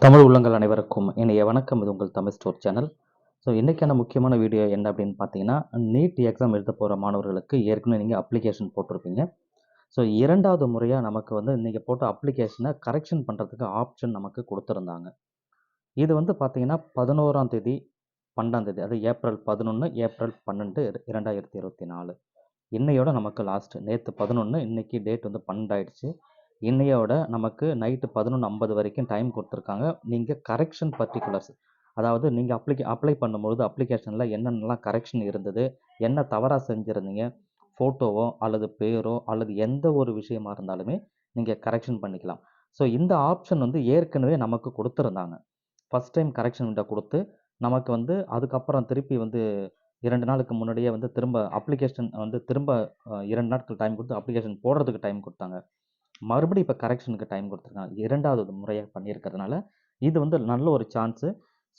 தமிழ் உள்ளங்கள் அனைவருக்கும் இனிய வணக்கம். இது உங்கள் தமிழ் ஸ்டோர் சேனல். ஸோ இன்றைக்கான முக்கியமான வீடியோ என்ன அப்படின்னு பார்த்தீங்கன்னா, நீட் எக்ஸாம் எழுத போகிற மாணவர்களுக்கு ஏற்கனவே நீங்கள் அப்ளிகேஷன் போட்டிருப்பீங்க. ஸோ இரண்டாவது முறையாக நமக்கு வந்து நீங்கள் போட்ட அப்ளிகேஷனை கரெக்ஷன் பண்ணுறதுக்கு ஆப்ஷன் நமக்கு கொடுத்துருந்தாங்க. இது வந்து பார்த்தீங்கன்னா 11ஆம் தேதி 12ஆம் தேதி, அது ஏப்ரல் 11 ஏப்ரல் 12 2024 இன்னையோட நமக்கு லாஸ்ட். நேற்று 11, இன்னைக்கு டேட் வந்து 12 ஆயிடுச்சு. இன்னையோட நமக்கு நைட்டு 11:50 வரைக்கும் டைம் கொடுத்துருக்காங்க. நீங்கள் கரெக்ஷன் பர்டிகுலர்ஸ், அதாவது நீங்கள் அப்ளை பண்ணும்பொழுது அப்ளிகேஷனில் என்னென்னலாம் கரெக்ஷன் இருந்தது, என்ன தவறாக செஞ்சுருந்தீங்க, ஃபோட்டோவோ அல்லது பேரோ அல்லது எந்த ஒரு விஷயமா இருந்தாலுமே நீங்கள் கரெக்ஷன் பண்ணிக்கலாம். ஸோ இந்த ஆப்ஷன் வந்து ஏற்கனவே நமக்கு கொடுத்துருந்தாங்க. ஃபஸ்ட் டைம் கரெக்ஷன் விண்டோ கொடுத்து நமக்கு வந்து அதுக்கப்புறம் திருப்பி வந்து 2 நாளுக்கு முன்னாடியே வந்து திரும்ப அப்ளிகேஷன் வந்து திரும்ப 2 நாட்கள் டைம் கொடுத்து அப்ளிகேஷன் போடுறதுக்கு டைம் கொடுத்தாங்க. மறுபடியும் இப்போ கரெக்ஷனுக்கு டைம் கொடுத்துருக்காங்க. 2வது முறையாக பண்ணியிருக்கிறதுனால இது வந்து நல்ல ஒரு சான்ஸு.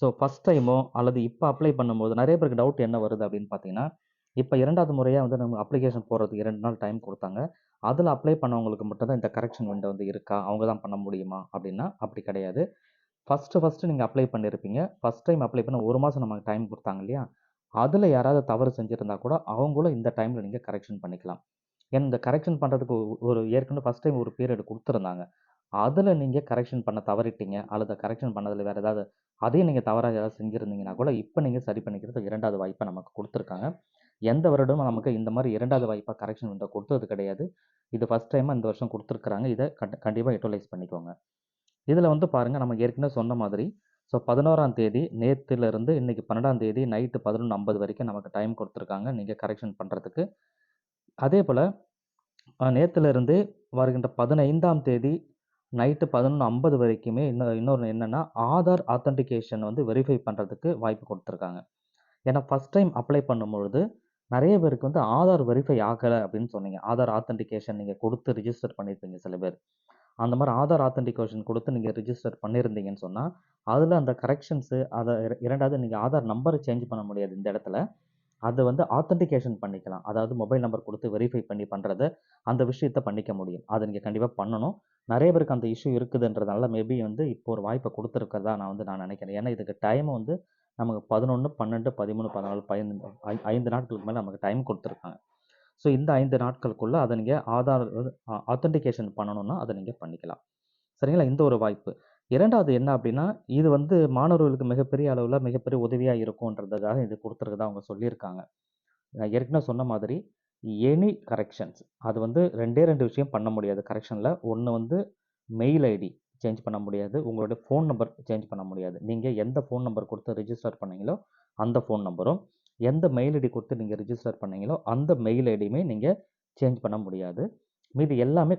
ஸோ ஃபஸ்ட் டைமோ அல்லது இப்போ அப்ளை பண்ணும்போது நிறைய பேருக்கு டவுட் என்ன வருது அப்படின்னு பார்த்தீங்கன்னா, இப்போ 2வது முறையாக வந்து நம்ம அப்ளிகேஷன் போடுறதுக்கு 2 நாள் டைம் கொடுத்தாங்க. அதில் அப்ளை பண்ணவங்களுக்கு மட்டும் தான் இந்த கரெக்ஷன் விண்டோ வந்து இருக்கா, அவங்க தான் பண்ண முடியுமா அப்படின்னா அப்படி கிடையாது. ஃபஸ்ட்டு நீங்கள் அப்ளை பண்ணியிருப்பீங்க. ஃபஸ்ட் டைம் அப்ளை பண்ண 1 மாதம் நமக்கு டைம் கொடுத்தாங்க இல்லையா? அதில் யாராவது தவறு செஞ்சுருந்தா கூட அவங்களும் இந்த டைமில் நீங்கள் கரெக்ஷன் பண்ணிக்கலாம். ஏன்னா இந்த கரெக்ஷன் பண்ணுறதுக்கு ஒரு ஏற்கனவே ஃபஸ்ட் டைம் ஒரு பீரியட் கொடுத்துருந்தாங்க. அதில் நீங்கள் கரெக்ஷன் பண்ண தவறிட்டீங்க அல்லது கரெக்ஷன் பண்ணதில் வேறு ஏதாவது அதையும் நீங்கள் தவறாக ஏதாவது செஞ்சுருந்தீங்கன்னா கூட இப்போ நீங்கள் சரி பண்ணிக்கிறதுக்கு 2வது வாய்ப்பை நமக்கு கொடுத்துருக்காங்க. எந்த வருடமும் நமக்கு இந்த மாதிரி 2வது வாய்ப்பாக கரெக்ஷன் விண்டோ கொடுத்தது கிடையாது. இது ஃபஸ்ட் டைமாக இந்த வருஷம் கொடுத்துருக்குறாங்க. இதை கண்டிப்பாக யூட்டிலைஸ் பண்ணிக்கோங்க. இதில் வந்து பாருங்கள், நம்ம ஏற்கனவே சொன்ன மாதிரி ஸோ 11ஆம் தேதி நேற்றுலேருந்து இன்றைக்கி 12ஆம் தேதி நைட்டு 11:50 வரைக்கும் நமக்கு டைம் கொடுத்துருக்காங்க நீங்கள் கரெக்ஷன் பண்ணுறதுக்கு. அதே போல் நேற்றுலேருந்து வருகின்ற 15ஆம் தேதி நைட்டு 11:50 வரைக்குமே இன்னொரு என்னென்னா ஆதார் ஆத்தென்டிகேஷன் வந்து வெரிஃபை பண்ணுறதுக்கு வாய்ப்பு கொடுத்துருக்காங்க. ஏன்னா ஃபஸ்ட் டைம் அப்ளை பண்ணும்பொழுது நிறைய பேருக்கு வந்து ஆதார் வெரிஃபை ஆகலை அப்படின்னு சொன்னீங்க. ஆதார் ஆத்தென்டிகேஷன் நீங்கள் கொடுத்து ரிஜிஸ்டர் பண்ணியிருப்பீங்க சில பேர். அந்த மாதிரி ஆதார் ஆத்தென்டிகேஷன் கொடுத்து நீங்கள் ரிஜிஸ்டர் பண்ணியிருந்தீங்கன்னு சொன்னால் அதில் அந்த கரெக்ஷன்ஸு அதை 2வது நீங்கள் ஆதார் நம்பரை சேஞ்ச் பண்ண முடியாது இந்த இடத்துல. அதை வந்து ஆத்தென்டிகேஷன் பண்ணிக்கலாம். அதாவது மொபைல் நம்பர் கொடுத்து வெரிஃபை பண்ணி பண்ணுறத அந்த விஷயத்தை பண்ணிக்க முடியும். அதை நீங்கள் கண்டிப்பாக பண்ணணும். நிறைய பேருக்கு அந்த இஷ்யூ இருக்குதுன்றதுனால மேபி வந்து இப்போ ஒரு வாய்ப்பை கொடுத்துருக்கிறதா நான் நினைக்கிறேன். ஏன்னா இதுக்கு டைம் வந்து நமக்கு 11, 12, 13, 14, 15 5 நாட்களுக்கு மேலே நமக்கு டைம் கொடுத்துருக்காங்க. ஸோ இந்த 5 நாட்களுக்குள்ளே அதை நீங்கள் ஆதார் ஆத்தென்டிகேஷன் பண்ணணும்னா அதை நீங்கள் பண்ணிக்கலாம். சரிங்களா? இந்த ஒரு வாய்ப்பு. 2வது என்ன அப்படின்னா, இது வந்து மாணவர்களுக்கு மிகப்பெரிய அளவில் மிகப்பெரிய உதவியாக இருக்கும்ன்றதுக்காக இது கொடுத்துருக்கதா அவங்க சொல்லியிருக்காங்க. நான் ஏற்கனவே சொன்ன மாதிரி எனி கரெக்ஷன்ஸ் அது வந்து 2 விஷயம் பண்ண முடியாது கரெக்ஷனில். ஒன்று வந்து மெயில் ஐடி சேஞ்ச் பண்ண முடியாது. உங்களுடைய ஃபோன் நம்பர் சேஞ்ச் பண்ண முடியாது. நீங்கள் எந்த ஃபோன் நம்பர் கொடுத்து ரிஜிஸ்டர் பண்ணீங்களோ அந்த ஃபோன் நம்பரும், எந்த மெயில் ஐடி கொடுத்து நீங்கள் ரிஜிஸ்டர் பண்ணீங்களோ அந்த மெயில் ஐடியுமே நீங்கள் சேஞ்ச் பண்ண முடியாது. மீதி எல்லாமே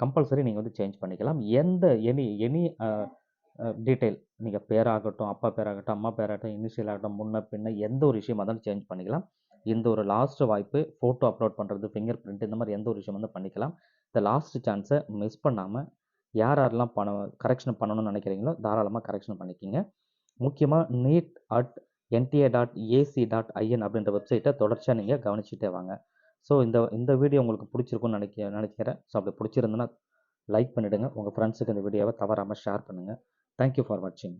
கம்பல்சரி நீங்கள் வந்து சேஞ்ச் பண்ணிக்கலாம். எந்த எனி டீட்டெயில் நீங்கள் பேராகட்டும், அப்பா பேராகட்டும், அம்மா பேராகட்டும், இனிஷியல் ஆகட்டும், முன்ன பின்ன எந்த ஒரு விஷயமா இருந்தாலும் சேஞ்ச் பண்ணிக்கலாம். இந்த ஒரு லாஸ்ட் வாய்ப்பு ஃபோட்டோ அப்லோட் பண்ணுறது, ஃபிங்கர் பிரிண்ட் இந்த மாதிரி எந்த ஒரு விஷயம் வந்து பண்ணிக்கலாம். இந்த லாஸ்ட் சான்ஸை மிஸ் பண்ணாமல் யாரெல்லாம் கரெக்ஷன் பண்ணணும்னு நினைக்கிறீங்களோ தாராளமாக கரெக்ஷன் பண்ணிக்கிங்க. முக்கியமாக neet@nta.ac.in அப்படின்ற வெப்சைட்டை தொடர்ச்சியாக நீங்கள் கவனிச்சுட்டே வாங்க. ஸோ இந்த வீடியோ உங்களுக்கு பிடிச்சிருக்கும்னு நினைக்கிறேன். ஸோ அப்படி பிடிச்சிருந்துன்னா லைக் பண்ணிவிடுங்க. உங்கள் ஃப்ரெண்ட்ஸுக்கு இந்த வீடியோவை தவறாமல் ஷேர் பண்ணுங்கள். தேங்க்யூ ஃபார் வாட்சிங்.